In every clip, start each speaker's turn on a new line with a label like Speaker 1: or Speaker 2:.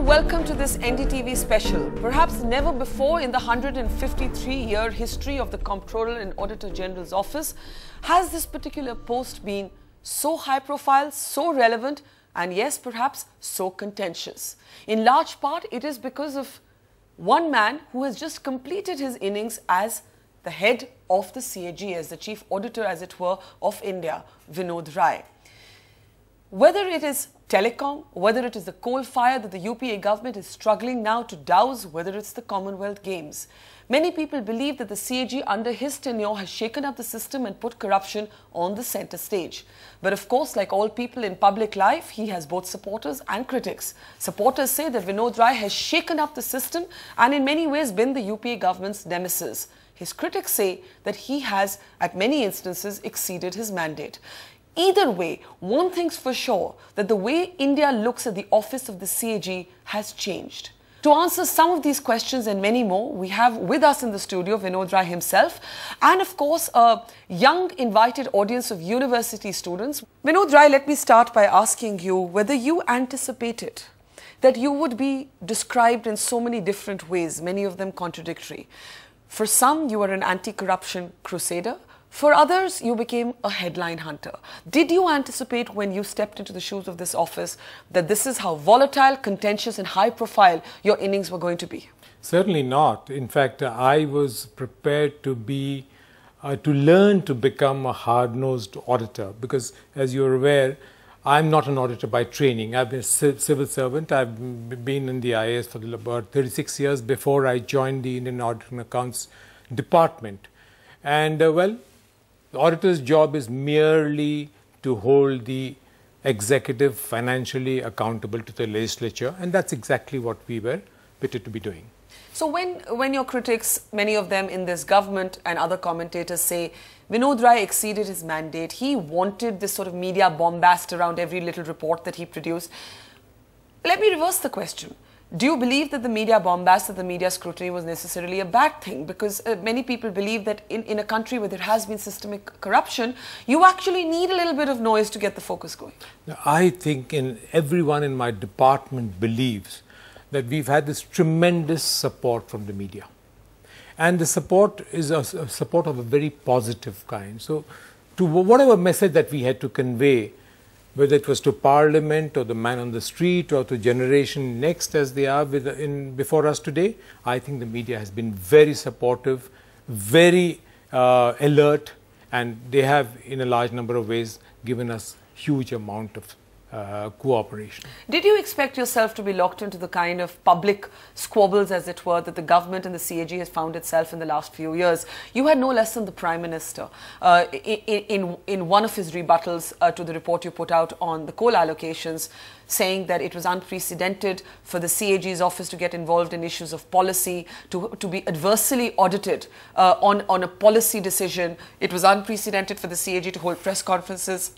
Speaker 1: and welcome to this NDTV special. Perhaps never before in the 153-year history of the Comptroller and Auditor General's office has this particular post been so high profile, so relevant, and yes, perhaps so contentious. In large part, it is because of one man who has just completed his innings as the head of the CAG, as the chief auditor, as it were, of India, Vinod Rai. Whether it is telecom, whether it is the coal fire that the UPA government is struggling now to douse, whether it's the Commonwealth Games, many people believe that the CAG under his tenure has shaken up the system and put corruption on the centre stage. But of course, like all people in public life, he has both supporters and critics. Supporters say that Vinod Rai has shaken up the system and in many ways been the UPA government's nemesis. His critics say that he has, at many instances, exceeded his mandate. Either way, one thing's for sure, that the way India looks at the office of the CAG has changed. To answer some of these questions and many more, we have with us in the studio Vinod Rai himself and of course a young invited audience of university students. Vinod Rai, let me start by asking you whether you anticipated that you would be described in so many different ways, many of them contradictory. For some, you were an anti-corruption crusader. For others, you became a headline hunter. Did you anticipate when you stepped into the shoes of this office that this is how volatile, contentious and high profile your innings were going to be?
Speaker 2: Certainly not. In fact, I was prepared to learn to become a hard-nosed auditor because, as you're aware, I'm not an auditor by training. I've been a civil servant. I've been in the IAS for about 36 years before I joined the Indian Audit and Accounts Department. And well, the auditor's job is merely to hold the executive financially accountable to the legislature, and that's exactly what we were pitted to be doing.
Speaker 1: So when your critics, many of them in this government and other commentators say Vinod Rai exceeded his mandate, he wanted this sort of media bombast around every little report that he produced, let me reverse the question. Do you believe that the media bombast, that the media scrutiny was necessarily a bad thing? Because many people believe that in a country where there has been systemic corruption, you actually need a little bit of noise to get the focus going.
Speaker 2: Now, I think everyone in my department believes that we've had this tremendous support from the media. And the support is a support of a very positive kind. So to whatever message that we had to convey, whether it was to Parliament or the man on the street or to generation next as they are before us today, I think the media has been very supportive, very alert, and they have in a large number of ways given us huge amount of cooperation.
Speaker 1: Did you expect yourself to be locked into the kind of public squabbles, as it were, that the government and the CAG has found itself in the last few years? You had no less than the Prime Minister in one of his rebuttals to the report you put out on the coal allocations, saying that it was unprecedented for the CAG's office to get involved in issues of policy, to be adversely audited on a policy decision. It was unprecedented for the CAG to hold press conferences.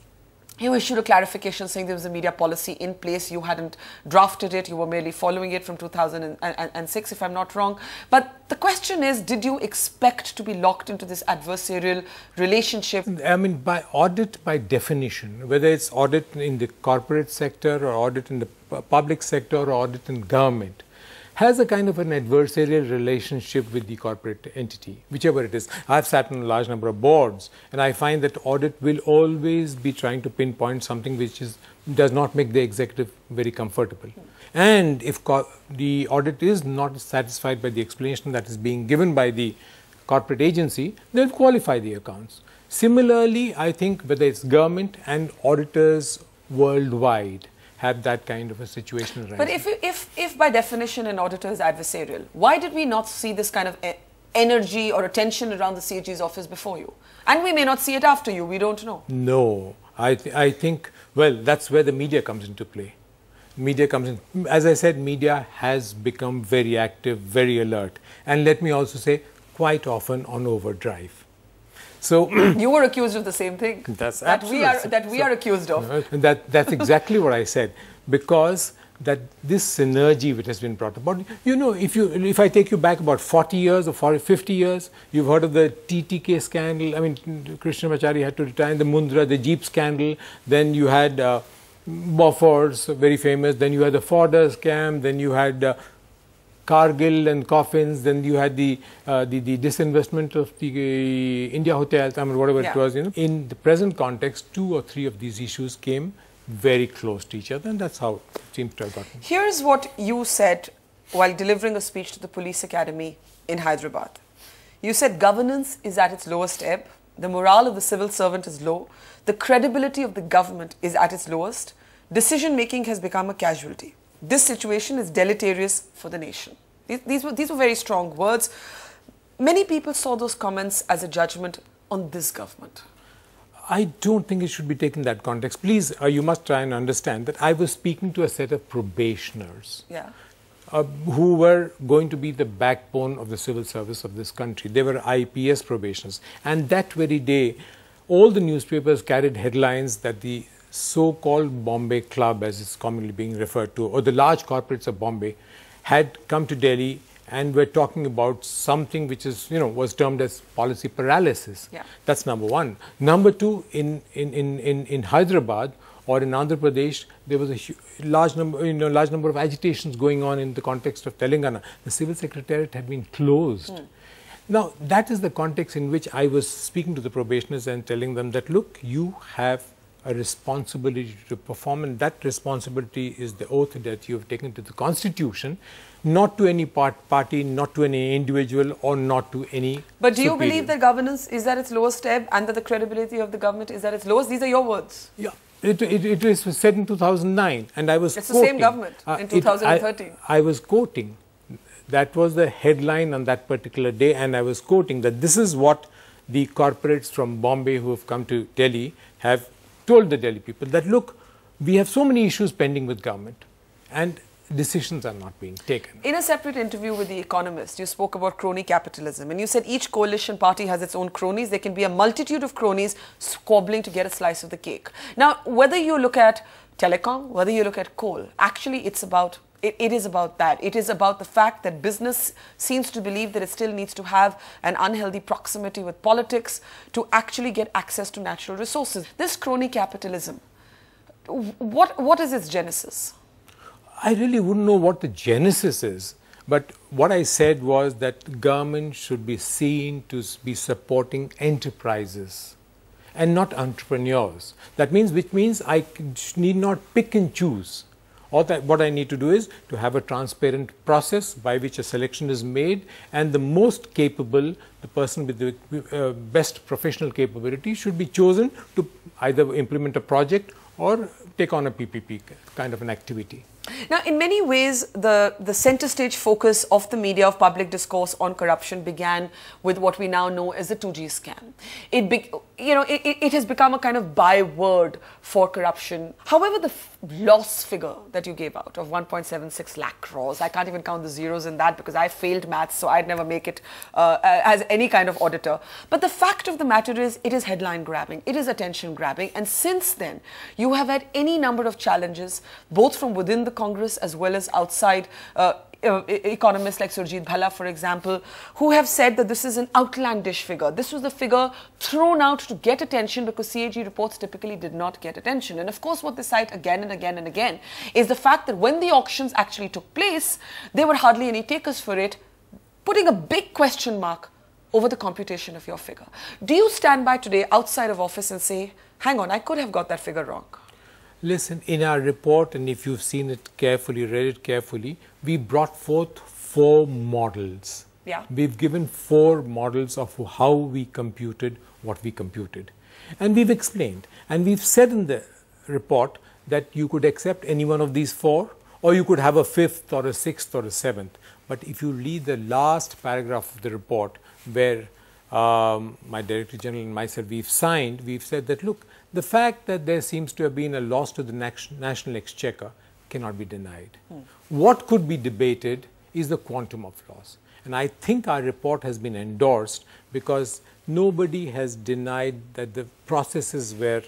Speaker 1: You issued a clarification saying there was a media policy in place. You hadn't drafted it. You were merely following it from 2006, if I'm not wrong. But the question is, did you expect to be locked into this adversarial relationship?
Speaker 2: I mean, by audit, by definition, whether it's audit in the corporate sector or audit in the public sector or audit in government, has a kind of an adversarial relationship with the corporate entity, whichever it is. I've sat on a large number of boards, and I find that audit will always be trying to pinpoint something which does not make the executive very comfortable. And if the audit is not satisfied by the explanation that is being given by the corporate agency, they'll qualify the accounts. Similarly, I think whether it's government and auditors worldwide have that kind of a situation arising.
Speaker 1: But if by definition an auditor is adversarial, why did we not see this kind of energy or attention around the CAG's office before you? And we may not see it after you, we don't know.
Speaker 2: No, I think, well, that's where the media comes into play. Media comes in. As I said, media has become very active, very alert. And let me also say, quite often on overdrive. So
Speaker 1: you were accused of the same thing.
Speaker 2: That's
Speaker 1: that we are accused of.
Speaker 2: That's exactly what I said, because that this synergy which has been brought about. You know, if I take you back about 40 years or 50 years, you've heard of the TTK scandal. I mean, Krishnamachari had to retire, the Mundra, the Jeep scandal. Then you had Bofors, very famous. Then you had the Fodder scam. Then you had Cargill and coffins. Then you had the disinvestment of the India hotels. I mean, whatever it was. In the present context, 2 or 3 of these issues came very close to each other, and that's how it seems to have gotten.
Speaker 1: Here's what you said while delivering a speech to the Police Academy in Hyderabad. You said governance is at its lowest ebb, the morale of the civil servant is low, the credibility of the government is at its lowest, decision making has become a casualty. This situation is deleterious for the nation. These were very strong words. Many people saw those comments as a judgment on this government.
Speaker 2: I don't think it should be taken in that context. Please, you must try and understand that I was speaking to a set of probationers. Who were going to be the backbone of the civil service of this country. They were IPS probationers. And that very day, all the newspapers carried headlines that the so-called Bombay Club, as it's commonly being referred to, or the large corporates of Bombay, had come to Delhi and were talking about something which is, was termed as policy paralysis. That's number one. Number two, in Hyderabad, or in Andhra Pradesh, there was a large number of agitations going on in the context of Telangana. The civil secretariat had been closed. Now, that is the context in which I was speaking to the probationers and telling them that, look, you have a responsibility to perform, and that responsibility is the oath that you have taken to the Constitution, not to any party, not to any individual, or not to any
Speaker 1: But do you believe that governance is at its lowest ebb and that the credibility of the government is at its lowest? These are your words.
Speaker 2: Yeah. It was said in 2009, and I was
Speaker 1: It's
Speaker 2: quoting.
Speaker 1: The same government in 2013.
Speaker 2: I was quoting. That was the headline on that particular day, and I was quoting that this is what the corporates from Bombay who have come to Delhi have told the Delhi people, that look, we have so many issues pending with government, and decisions are not being taken.
Speaker 1: In a separate interview with The Economist, you spoke about crony capitalism, and you said each coalition party has its own cronies. There can be a multitude of cronies squabbling to get a slice of the cake. Now, whether you look at telecom, whether you look at coal, actually it is about that. It is about the fact that business seems to believe that it still needs to have an unhealthy proximity with politics to actually get access to natural resources. This crony capitalism, what is its genesis?
Speaker 2: I really wouldn't know what the genesis is, but what I said was that government should be seen to be supporting enterprises and not entrepreneurs. That means, which means I need not pick and choose. What I need to do is to have a transparent process by which a selection is made, and the most capable, the person with the best professional capability should be chosen to either implement a project or take on a PPP kind of an activity.
Speaker 1: Now, in many ways, the center stage focus of the media, of public discourse on corruption began with what we now know as the 2G scam. It has become a kind of byword for corruption. However, the loss figure that you gave out of 1.76 lakh crores, I can't even count the zeros in that because I failed maths, so I'd never make it as any kind of auditor. But the fact of the matter is, it is headline grabbing, it is attention grabbing, and since then, you have had any number of challenges, both from within the Congress as well as outside, economists like Surjit Bhalla, for example, who have said that this is an outlandish figure. This was the figure thrown out to get attention because CAG reports typically did not get attention. And of course, what they cite again and again and again is the fact that when the auctions actually took place, there were hardly any takers for it, putting a big question mark over the computation of your figure. Do you stand by today outside of office and say, hang on, I could have got that figure wrong?
Speaker 2: Listen, in our report, and if you've seen it carefully, read it carefully, we brought forth 4 models. We've given 4 models of how we computed what we computed. And we've explained. And we've said in the report that you could accept any one of these 4, or you could have a 5th or a 6th or a 7th. But if you read the last paragraph of the report, where my Director General and myself, we've said that, look, the fact that there seems to have been a loss to the national exchequer cannot be denied. What could be debated is the quantum of loss. And I think our report has been endorsed because nobody has denied that the processes were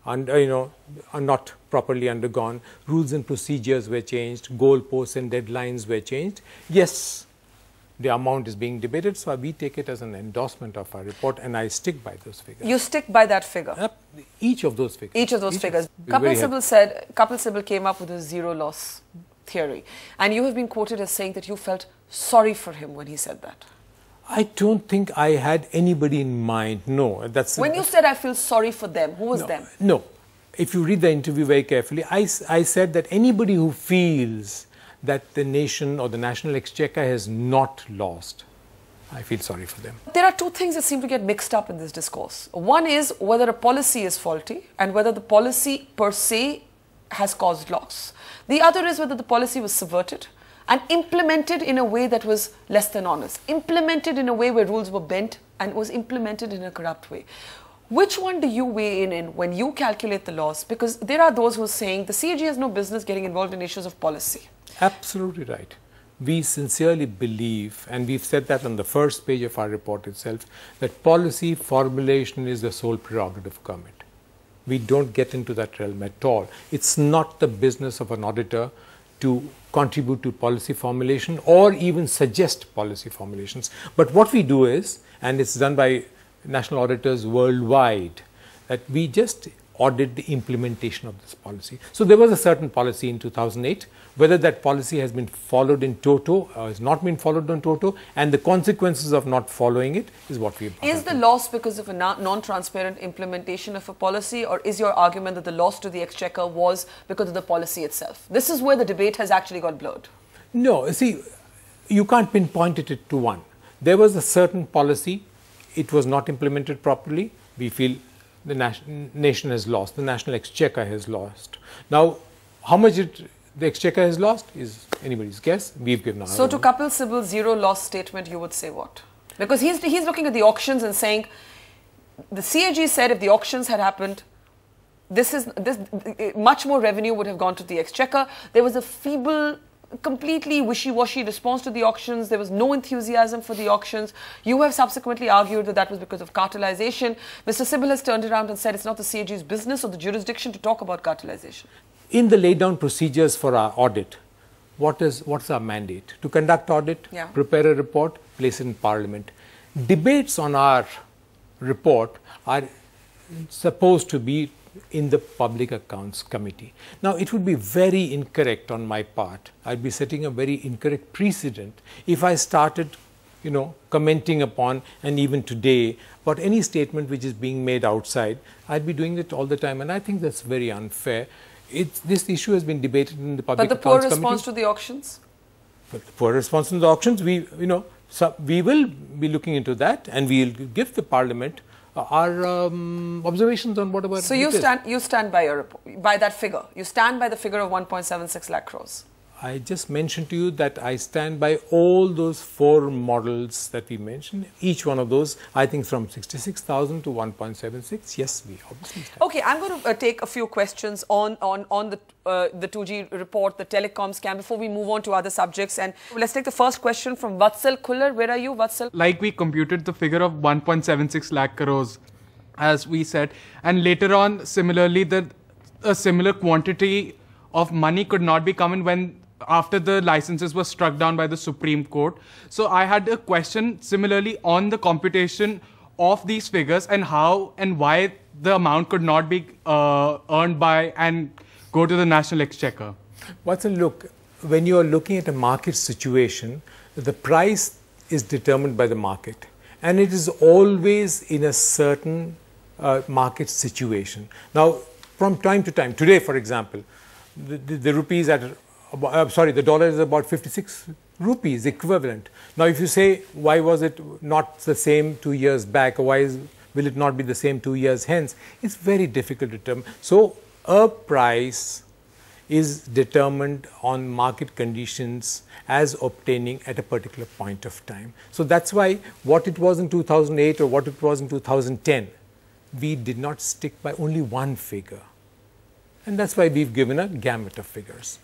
Speaker 2: are not properly undergone, rules and procedures were changed, goalposts and deadlines were changed. Yes, the amount is being debated, so we take it as an endorsement of our report, and I stick by those figures.
Speaker 1: You stick by that figure?
Speaker 2: Each of those figures.
Speaker 1: Each of those figures. Kapil Sibal came up with a zero loss theory, and you have been quoted as saying that you felt sorry for him when he said that.
Speaker 2: I don't think I had anybody in mind. No, that's
Speaker 1: when you said I feel sorry for them. Who was them?
Speaker 2: No, if you read the interview very carefully, I said that anybody who feels that the nation or the national exchequer has not lost, I feel sorry for them.
Speaker 1: There are two things that seem to get mixed up in this discourse. One is whether a policy is faulty and whether the policy per se has caused loss. The other is whether the policy was subverted and implemented in a way that was less than honest, implemented in a way where rules were bent and was implemented in a corrupt way. Which one do you weigh in when you calculate the loss? Because there are those who are saying the CAG has no business getting involved in issues of policy.
Speaker 2: Absolutely right. We sincerely believe, and we've said that on the first page of our report itself, that policy formulation is the sole prerogative of government. We don't get into that realm at all. It's not the business of an auditor to contribute to policy formulation or even suggest policy formulations. But what we do is, and it's done by national auditors worldwide, that we just audit the implementation of this policy. So there was a certain policy in 2008, whether that policy has been followed in toto or has not been followed in toto, and the consequences of not following it is what we have.
Speaker 1: Is the loss because of a non-transparent implementation of a policy, or is your argument that the loss to the exchequer was because of the policy itself? This is where the debate has actually got blurred.
Speaker 2: No, see, you can't pinpoint it to one. There was a certain policy, it was not implemented properly. We feel the nation has lost, the national exchequer has lost. Now, how much the exchequer has lost is anybody's guess. We've given our
Speaker 1: So to Kapil Sibal's zero loss statement, you would say what? Because he's looking at the auctions and saying, the CAG said if the auctions had happened, much more revenue would have gone to the exchequer. There was a feeble, completely wishy-washy response to the auctions. There was no enthusiasm for the auctions. You have subsequently argued that that was because of cartelization. Mr. Sibal has turned around and said it's not the CAG's business or the jurisdiction to talk about cartelization.
Speaker 2: In the laid down procedures for our audit, what's our mandate? To conduct audit, prepare a report, place it in Parliament. Debates on our report are supposed to be in the Public Accounts Committee. Now, it would be very incorrect on my part. I'd be setting a very incorrect precedent if I started, commenting upon, and even today, about any statement which is being made outside. I'd be doing it all the time, and I think that's very unfair. This issue has been debated in the Public Accounts Committee.
Speaker 1: But the poor response to the auctions?
Speaker 2: But the poor response to the auctions, we will be looking into that, and we'll give the Parliament our observations on whatever.
Speaker 1: So you stand by that figure. You stand by the figure of 1.76 lakh crores.
Speaker 2: I just mentioned to you that I stand by all those 4 models that we mentioned. Each one of those, I think, from 66,000 to 1.76. Yes, we obviously stand.
Speaker 1: Okay, I'm going to take a few questions on the 2G report, the telecom scam, before we move on to other subjects. And let's take the first question from Vatsal Kullar. Where are you, Vatsal?
Speaker 3: Like we computed the figure of 1.76 lakh crores, as we said, and later on, similarly, a similar quantity of money could not be coming after the licenses were struck down by the Supreme Court. So I had a question similarly on the computation of these figures and how and why the amount could not be earned by and go to the national exchequer.
Speaker 2: Watson, look, when you are looking at a market situation, the price is determined by the market, and it is always in a certain market situation. Now, from time to time, today, for example, the rupees the dollar is about 56 rupees equivalent. Now, if you say, why was it not the same 2 years back, or will it not be the same 2 years hence? It's very difficult to determine. So, a price is determined on market conditions as obtaining at a particular point of time. So, that's why what it was in 2008 or what it was in 2010, we did not stick by only one figure. And that's why we've given a gamut of figures.